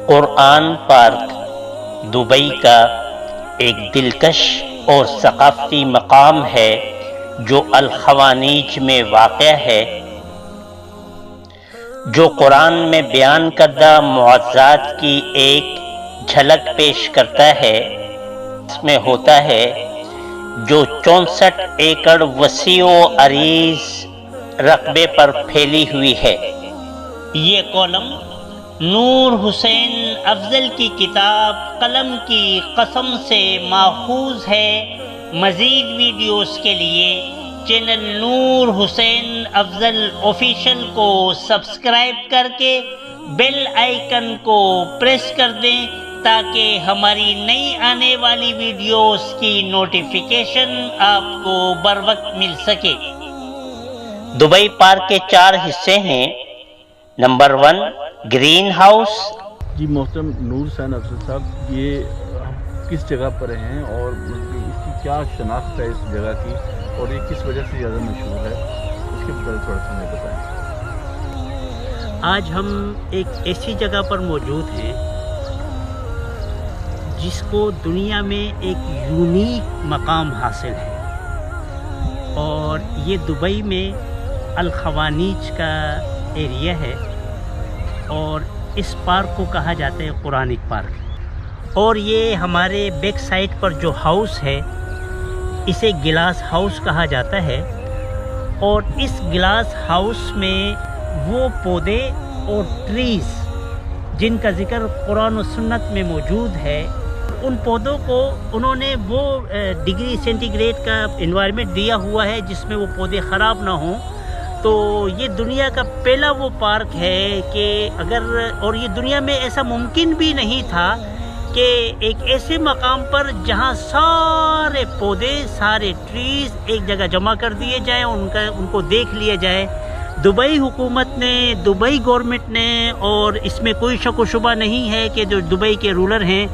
قرآن park Dubai کا ایک دلکش اور ثقافتی مقام ہے جو الخوانیج میں واقع ہے، جو قرآن میں بیان کردہ معجزات کی ایک جھلک پیش کرتا ہے۔ اس میں ہوتا ہے جو 64 ایکڑ وسیع و عریض رقبے پر پھیلی ہوئی ہے۔ یہ کالم نور حسین افضل کی کتاب قلم کی قسم سے ماخوذ ہے۔ مزید ویڈیوز کے لیے چینل نور حسین افضل آفیشیل کو سبسکرائب کر کے بیل آئیکن کو پریس کر دیں تاکہ ہماری نئی آنے والی ویڈیوز کی نوٹیفیکیشن آپ کو بروقت مل سکے۔ دبئی پارک کے 4 حصے ہیں۔ Number 1 green house. جی محترم نور حسین افضل صاحب، یہ ہم کس جگہ پر ہیں اور اس کی کیا شناخت ہے اس جگہ کی، اور یہ کس وجہ سے زیادہ مشہور ہے، اس کے بارے تھوڑا سا ہمیں بتائیں۔ آج ہم ایک ایسی جگہ پر موجود ہیں جس کو دنیا میں ایک یونیک مقام حاصل ہے، اور یہ دبئی میں الخوانیج کا ایریا ہے، اور اس پارک کو کہا جاتا ہے قرآنک پارک۔ اور یہ ہمارے بیک سائڈ پر جو ہاؤس ہے اسے گلاس ہاؤس کہا جاتا ہے، اور اس گلاس ہاؤس میں وہ پودے اور ٹریز جن کا ذکر قرآن و سنت میں موجود ہے، ان پودوں کو انہوں نے وہ ڈگری سینٹی گریڈ کا انوائرمنٹ دیا ہوا ہے جس میں وہ پودے خراب نہ ہوں۔ تو یہ دنیا کا پہلا وہ پارک ہے کہ اور یہ دنیا میں ایسا ممکن بھی نہیں تھا کہ ایک ایسے مقام پر جہاں سارے پودے، سارے ٹریز ایک جگہ جمع کر دیے جائیں، ان کو دیکھ لیا جائے۔ دبئی حکومت نے، دبئی گورنمنٹ نے، اور اس میں کوئی شک و شبہ نہیں ہے کہ جو دبئی کے رولر ہیں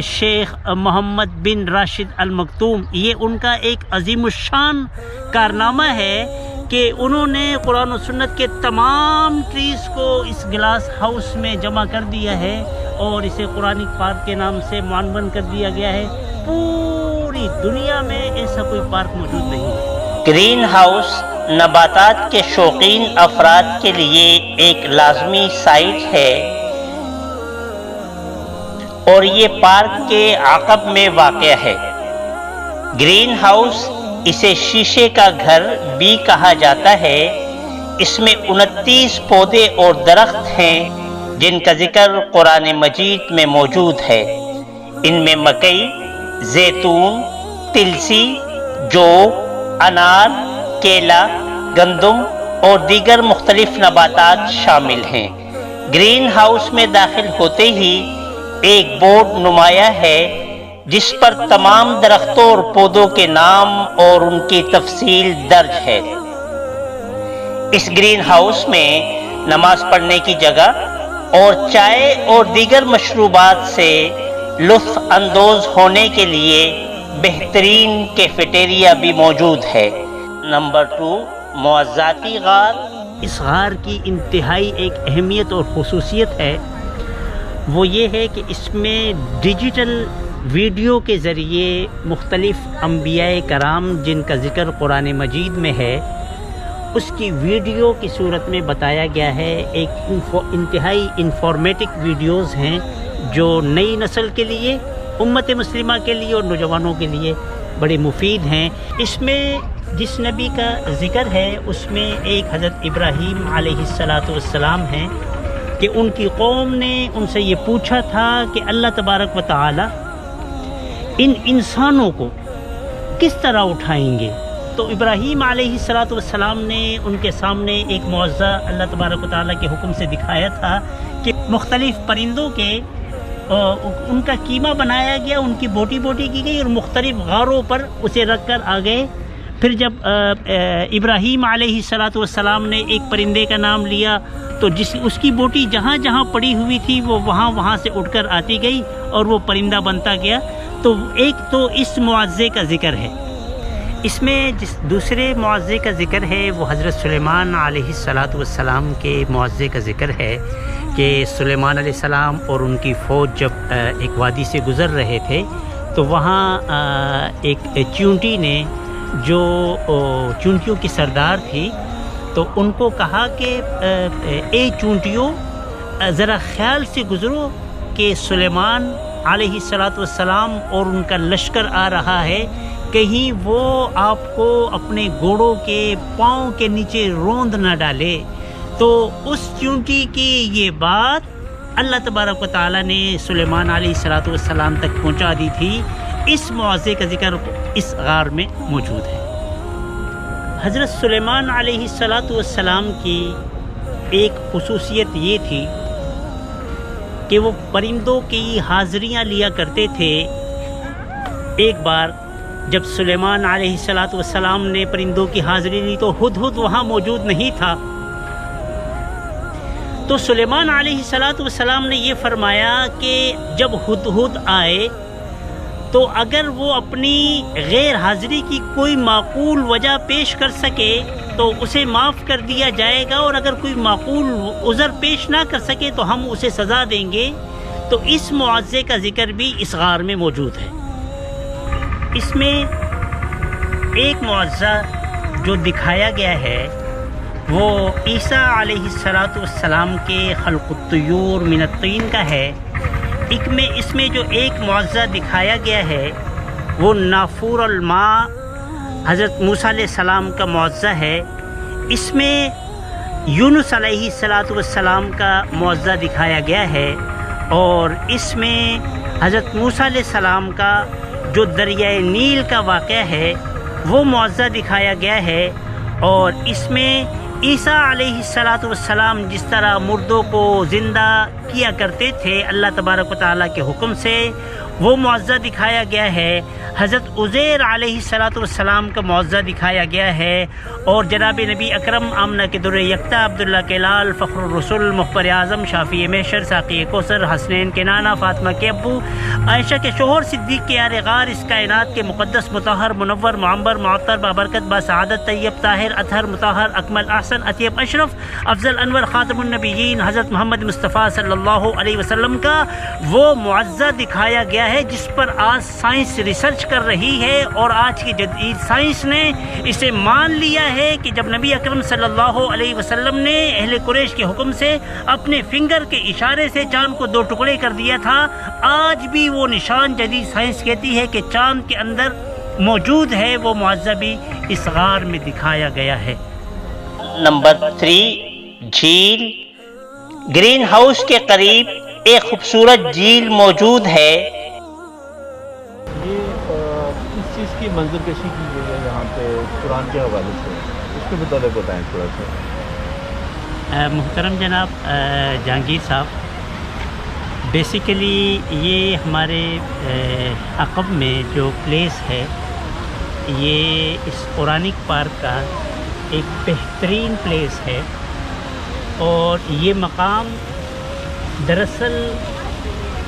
شیخ محمد بن راشد المکتوم، یہ ان کا ایک عظیم الشان کارنامہ ہے کہ انہوں نے قرآن و سنت کے تمام ٹریز کو اس گلاس ہاؤس میں جمع کر دیا ہے، اور اسے قرآنک پارک کے نام سے عنوان کر دیا گیا ہے۔ پوری دنیا میں ایسا کوئی پارک موجود نہیں ہے۔ گرین ہاؤس نباتات کے شوقین افراد کے لیے ایک لازمی سائٹ ہے، اور یہ پارک کے عقب میں واقع ہے۔ گرین ہاؤس اسے شیشے کا گھر بھی کہا جاتا ہے۔ اس میں 29 پودے اور درخت ہیں جن کا ذکر قرآن مجید میں موجود ہے۔ ان میں مکئی، زیتون، تلسی، جو، انار، کیلا، گندم اور دیگر مختلف نباتات شامل ہیں۔ گرین ہاؤس میں داخل ہوتے ہی ایک بورڈ نمایاں ہے جس پر تمام درختوں اور پودوں کے نام اور ان کی تفصیل درج ہے۔ اس گرین ہاؤس میں نماز پڑھنے کی جگہ اور چائے اور دیگر مشروبات سے لطف اندوز ہونے کے لیے بہترین کیفیٹیریا بھی موجود ہے۔ نمبر 2 معززاتی غار۔ اس غار کی انتہائی ایک اہمیت اور خصوصیت ہے، وہ یہ ہے کہ اس میں ڈیجیٹل ویڈیو کے ذریعے مختلف انبیاء کرام جن کا ذکر قرآن مجید میں ہے، اس کی ویڈیو کی صورت میں بتایا گیا ہے۔ ایک انتہائی انفارمیٹک ویڈیوز ہیں جو نئی نسل کے لیے، امت مسلمہ کے لیے اور نوجوانوں کے لیے بڑے مفید ہیں۔ اس میں جس نبی کا ذکر ہے اس میں ایک حضرت ابراہیم علیہ السلام ہیں کہ ان کی قوم نے ان سے یہ پوچھا تھا کہ اللہ تبارک و تعالی ان انسانوں کو کس طرح اٹھائیں گے؟ تو ابراہیم علیہ السلام نے ان کے سامنے ایک معجزہ اللہ تبارک و تعالیٰ کے حکم سے دکھایا تھا کہ مختلف پرندوں کے ان کا کیما بنایا گیا، ان کی بوٹی کی گئی، اور مختلف غاروں پر اسے رکھ کر آگے پھر جب ابراہیم علیہ الصلوۃ والسلام نے ایک پرندے کا نام لیا تو اس کی بوٹی جہاں جہاں پڑی ہوئی تھی وہ وہاں سے اٹھ کر آتی گئی اور وہ پرندہ بنتا گیا. تو ایک تو اس معاوضے کا ذکر ہے. اس میں جس دوسرے معاوضے کا ذکر ہے وہ حضرت سلیمان علیہ الصلوۃ والسلام کے معاوضے کا ذکر ہے کہ سلیمان علیہ السلام اور ان کی فوج جب ایک وادی سے گزر رہے تھے تو وہاں ایک چیونٹی نے جو چونٹیوں کی سردار تھی تو ان کو کہا کہ اے چونٹیوں ذرا خیال سے گزرو کہ سلیمان علیہ الصلوۃ والسلام اور ان کا لشکر آ رہا ہے، کہیں وہ آپ کو اپنے گھوڑوں کے پاؤں کے نیچے روند نہ ڈالے. تو اس چونٹی کی یہ بات اللہ تبارک و تعالیٰ نے سلیمان علیہ الصلوۃ والسلام تک پہنچا دی تھی. اس معاوضے کا ذکر اس غار میں موجود ہے. حضرت سلیمان علیہ الصلوۃ والسلام کی ایک خصوصیت یہ تھی کہ وہ پرندوں کی حاضریاں لیا کرتے تھے. ایک بار جب سلیمان علیہ الصلوۃ والسلام نے پرندوں کی حاضری لی تو ہدہد وہاں موجود نہیں تھا. تو سلیمان علیہ الصلوۃ والسلام نے یہ فرمایا کہ جب ہدہد آئے تو اگر وہ اپنی غیر حاضری کی کوئی معقول وجہ پیش کر سکے تو اسے معاف کر دیا جائے گا، اور اگر کوئی معقول عذر پیش نہ کر سکے تو ہم اسے سزا دیں گے. تو اس معاوضے کا ذکر بھی اس غار میں موجود ہے. اس میں ایک معاوضہ جو دکھایا گیا ہے وہ عیسیٰ علیہ الصلوۃ والسلام کے خلق الطیور من الطین کا ہے. اس میں جو ایک معاوضہ دکھایا گیا ہے وہ نافور الماء حضرت موسیٰ علیہ السلام کا معاوضہ ہے. اس میں یونس علیہ الصلوۃ والسلام کا معاوضہ دکھایا گیا ہے، اور اس میں حضرت موسیٰ علیہ السلام کا جو دریائے نیل کا واقعہ ہے وہ معاوضہ دکھایا گیا ہے. اور اس میں عیسیٰ علیہ الصلوۃ والسلام جس طرح مردوں کو زندہ کیا کرتے تھے اللہ تبارک و تعالیٰ کے حکم سے، وہ معاوضہ دکھایا گیا ہے. حضرت عزیر علیہ الصلوۃ والسلام کا معاوضہ دکھایا گیا ہے. اور جناب نبی اکرم آمنہ کے در یکتا، عبداللہ کے لال، فخر الرسول، مخبر اعظم، شافی محشر، ساقی کوثر، حسنین کے نانا، فاطمہ کے ابو، عائشہ کے شوہر، صدیق کے یار غار، اس کائنات کے مقدس، مطہر، منور، معمر، معطر، بابرکت، باسعادت، طیب، طاہر، اطہر، مطہر، اکمل، احسن، اطیب، اشرف، افضل، انور، خاتم النبیین حضرت محمد مصطفیٰ صلی اللہ علیہ وسلم کا وہ معاوضہ دکھایا گیا ہے جس پر آج سائنس ریسرچ کر رہی ہے. اور آج کی جدید سائنس نے اسے مان لیا ہے کہ جب نبی اکرم صلی اللہ علیہ وسلم نے اہل قریش کے حکم سے اپنے فنگر کے اشارے سے چاند کو 2 ٹکڑے کر دیا تھا، آج بھی وہ نشان جدید سائنس کہتی ہے کہ چاند کے اندر موجود ہے. وہ معاوضہ بھی اس غار میں دکھایا گیا ہے. نمبر 3 جھیل. گرین ہاؤس کے قریب ایک خوبصورت جھیل موجود ہے. کس چیز کی منظر کشی کی گئی ہے یہاں پہ قرآن کے حوالے سے، اس کے متعلق بتائیں تھوڑا سا. محترم جناب جہانگیر صاحب، بیسیکلی یہ ہمارے عقب میں جو پلیس ہے یہ اس قرآنک پارک کا ایک بہترین پلیس ہے. اور یہ مقام دراصل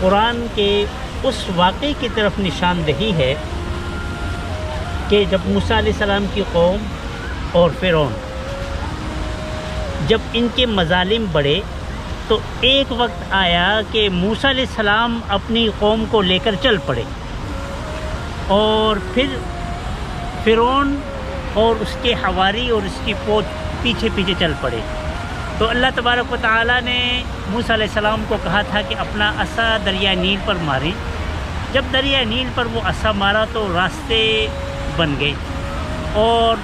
قرآن کے اس واقعے کی طرف نشاندہی ہے کہ جب موسیٰ علیہ السلام کی قوم اور فرعون جب ان کے مظالم بڑھے تو ایک وقت آیا کہ موسیٰ علیہ السلام اپنی قوم کو لے کر چل پڑے، اور پھر فرعون اور اس کے حواری اور اس کی فوج پیچھے پیچھے چل پڑے. تو اللہ تبارک و تعالیٰ نے موسیٰ علیہ السلام کو کہا تھا کہ اپنا عصا دریائے نیل پر ماریں. جب دریائے نیل پر وہ عصا مارا تو راستے بن گئے، اور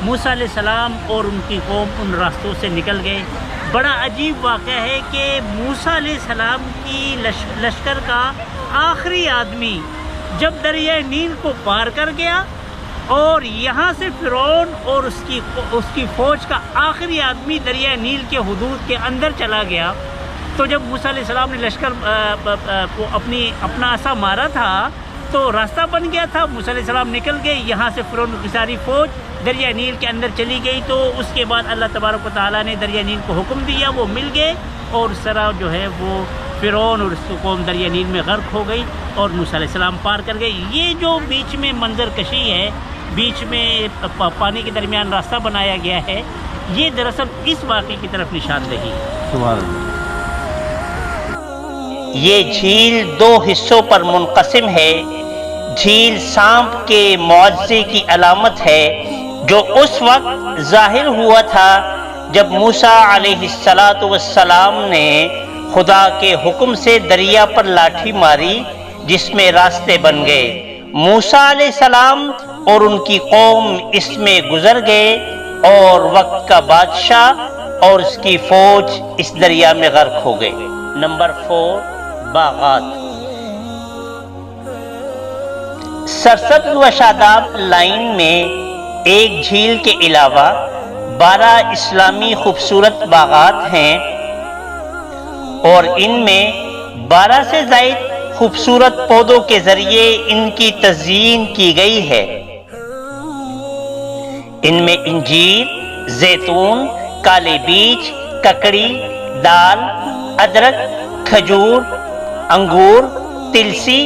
موسیٰ علیہ السلام اور ان کی قوم ان راستوں سے نکل گئے. بڑا عجیب واقعہ ہے کہ موسیٰ علیہ السلام کی لشکر کا آخری آدمی جب دریائے نیل کو پار کر گیا اور یہاں سے فرعون اور اس کی فوج کا آخری آدمی دریائے نیل کے حدود کے اندر چلا گیا، تو جب موسیٰ علیہ السلام نے لشکر کو اپنا عصا مارا تھا تو راستہ بن گیا تھا، موسیٰ علیہ السلام نکل گئے، یہاں سے فرعون کی ساری فوج دریا نیل کے اندر چلی گئی، تو اس کے بعد اللہ تبارک و تعالیٰ نے دریا نیل کو حکم دیا، وہ مل گئے، اور اس طرح جو ہے وہ فرعون اور اس کی قوم دریا نیل میں غرق ہو گئی اور موسیٰ علیہ السلام پار کر گئے۔ یہ جو بیچ میں منظر کشی ہے، بیچ میں پانی کے درمیان راستہ بنایا گیا ہے، یہ دراصل اس واقعے کی طرف نشاندہی ہے۔ سبحان اللہ۔ یہ جھیل دو حصوں پر منقسم ہے۔ جھیل سانپ کے معجزے کی علامت ہے جو اس وقت ظاہر ہوا تھا جب موسیٰ علیہ السلام نے خدا کے حکم سے دریا پر لاٹھی ماری، جس میں راستے بن گئے۔ موسیٰ علیہ السلام اور ان کی قوم اس میں گزر گئے اور وقت کا بادشاہ اور اس کی فوج اس دریا میں غرق ہو گئے۔ نمبر 4، باغات۔ سرسبز و شاداب لائن میں ایک جھیل کے علاوہ 12 اسلامی خوبصورت باغات ہیں اور ان میں 12 سے زائد خوبصورت پودوں کے ذریعے ان کی تزئین کی گئی ہے۔ ان میں انجیر، زیتون، کالے بیج، ککڑی، دال، ادرک، کھجور، انگور، تلسی،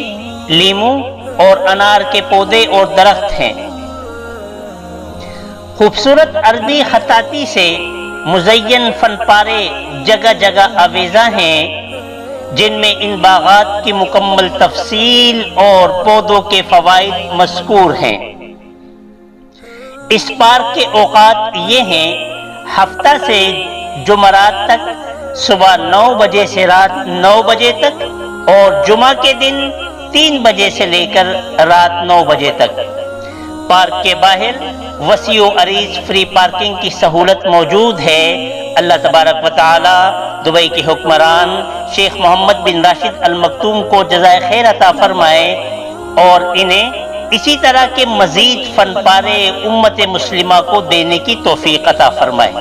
لیموں اور انار کے پودے اور درخت ہیں۔ خوبصورت عربی خطاطی سے مزین فن پارے جگہ جگہ آویزاں ہیں جن میں ان باغات کی مکمل تفصیل اور پودوں کے فوائد مذکور ہیں۔ اس پارک کے اوقات یہ ہیں: ہفتہ سے جمعرات تک صبح 9 بجے سے رات 9 بجے تک، اور جمعہ کے دن 3 بجے سے لے کر رات 9 بجے تک۔ پارک کے باہر وسیع و عریض فری پارکنگ کی سہولت موجود ہے۔ اللہ تبارک و تعالی دبئی کے حکمران شیخ محمد بن راشد المکتوم کو جزائے خیر عطا فرمائے اور انہیں اسی طرح کے مزید فن پارے امت مسلمہ کو دینے کی توفیق عطا فرمائے۔